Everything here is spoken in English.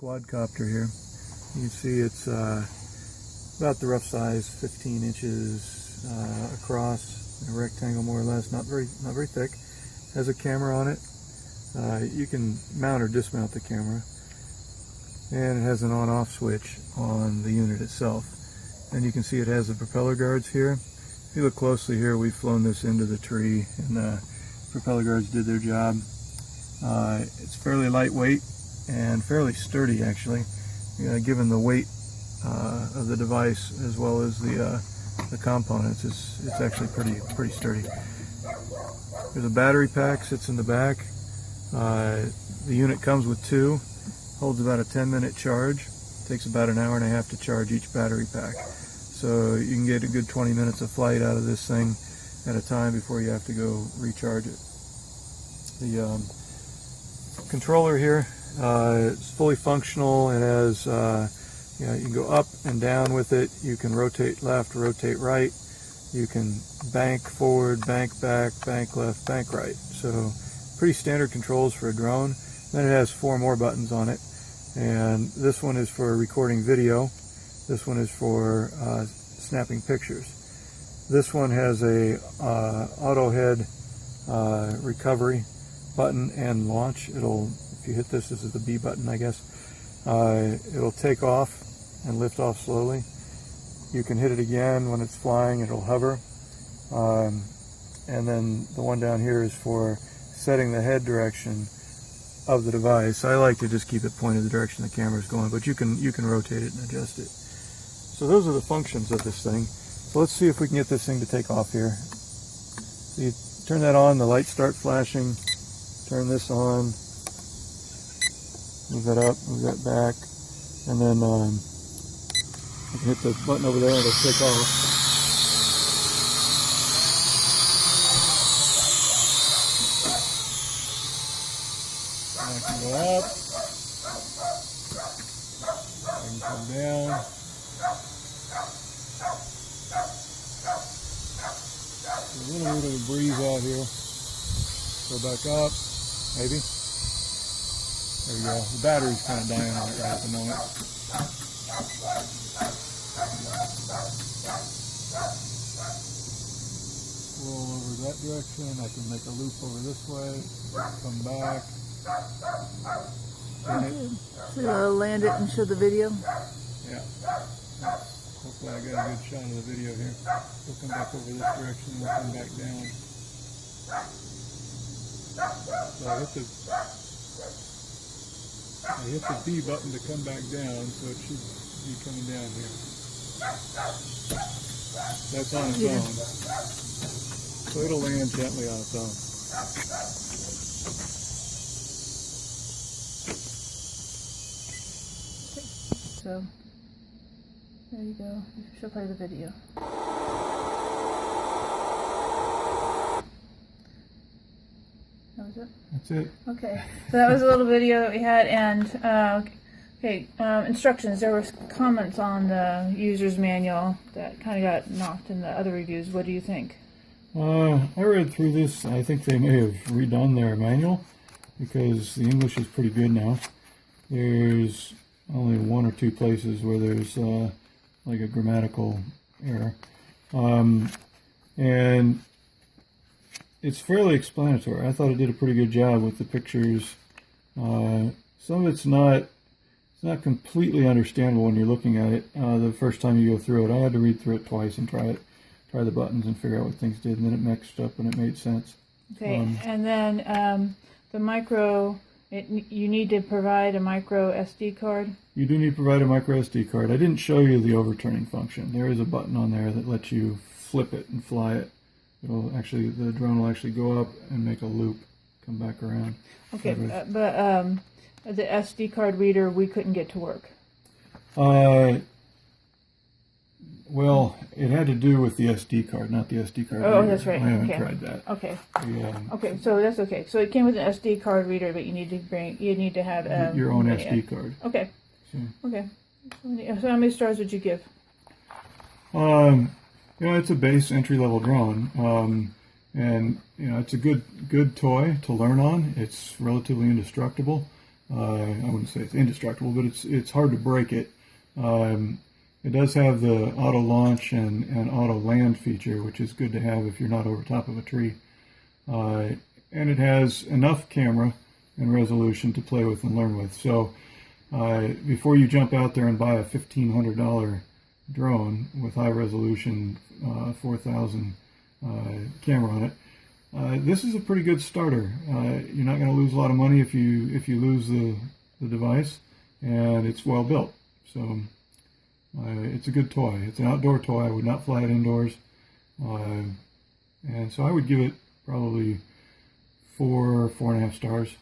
Quadcopter here. You can see it's about the rough size, 15 inches across, a rectangle more or less, not very thick. Has a camera on it. You can mount or dismount the camera, and it has an on-off switch on the unit itself. And you can see it has the propeller guards here. If you look closely here, we've flown this into the tree, and the propeller guards did their job. It's fairly lightweight and fairly sturdy, actually, given the weight of the device as well as the components. It's actually pretty sturdy. There's a battery pack, sits in the back. The unit comes with two, holds about a 10-minute charge. Takes about an hour and a half to charge each battery pack. So you can get a good 20 minutes of flight out of this thing at a time before you have to go recharge it. The controller here is fully functional. It has, you can go up and down with it. You can rotate left, rotate right. You can bank forward, bank back, bank left, bank right. So pretty standard controls for a drone. Then it has 4 more buttons on it. And this one is for recording video. This one is for snapping pictures. This one has a auto head recovery button and launch. If you hit this is the B button, I guess. It'll take off and lift off slowly. You can hit it again when it's flying. It'll hover. And then the one down here is for setting the head direction of the device. I like to just keep it pointed the direction the camera is going, but you can rotate it and adjust it. So those are the functions of this thing. So let's see if we can get this thing to take off here. So you turn that on, the lights start flashing. Turn this on. Move that up, move that back, and then you can hit the button over there and it'll take off. I can go up, I can come down. There's a little bit of a breeze out here. Go back up, maybe. There we go. The battery's kind of dying on it right at the moment. Roll over that direction. I can make a loop over this way. Come back. So I'll land it and show the video? Yeah. Hopefully I got a good shot of the video here. We'll come back over this direction and we'll come back down. So I hit the B button to come back down, so it should be coming down here. That's on its own. So it'll land gently on its own. So, there you go. She'll play the video. That was it? That's it. Okay. So that was a little video that we had, and instructions. There were comments on the user's manual that kind of got knocked in the other reviews. What do you think? I read through this. I think they may have redone their manual because the English is pretty good now. There's only 1 or 2 places where there's like a grammatical error. And it's fairly explanatory. I thought it did a pretty good job with the pictures. Some of it's not completely understandable when you're looking at it the first time you go through it. I had to read through it twice and try the buttons and figure out what things did, and then it mixed up and it made sense. Okay, and then the micro, you need to provide a micro SD card? You do need to provide a micro SD card. I didn't show you the overturning function. There is a button on there that lets you flip it and fly it. The drone will actually go up and make a loop, come back around. Okay, but the SD card reader we couldn't get to work. Well, it had to do with the SD card, not the SD card reader. Oh, that's right. I haven't tried that. Okay. Okay, so that's okay. So it came with an SD card reader, but you need to have your own SD card. Okay. Okay. So how many stars would you give? It's a base entry-level drone, and it's a good toy to learn on. It's relatively indestructible. I wouldn't say it's indestructible, but it's hard to break it. It does have the auto launch and auto land feature, which is good to have if you're not over top of a tree. And it has enough camera and resolution to play with and learn with. So before you jump out there and buy a $1,500 drone with high resolution 4,000 camera on it, this is a pretty good starter. You're not going to lose a lot of money if you lose the device, and it's well built. So it's a good toy. It's an outdoor toy. I would not fly it indoors, and so I would give it probably 4.5 stars.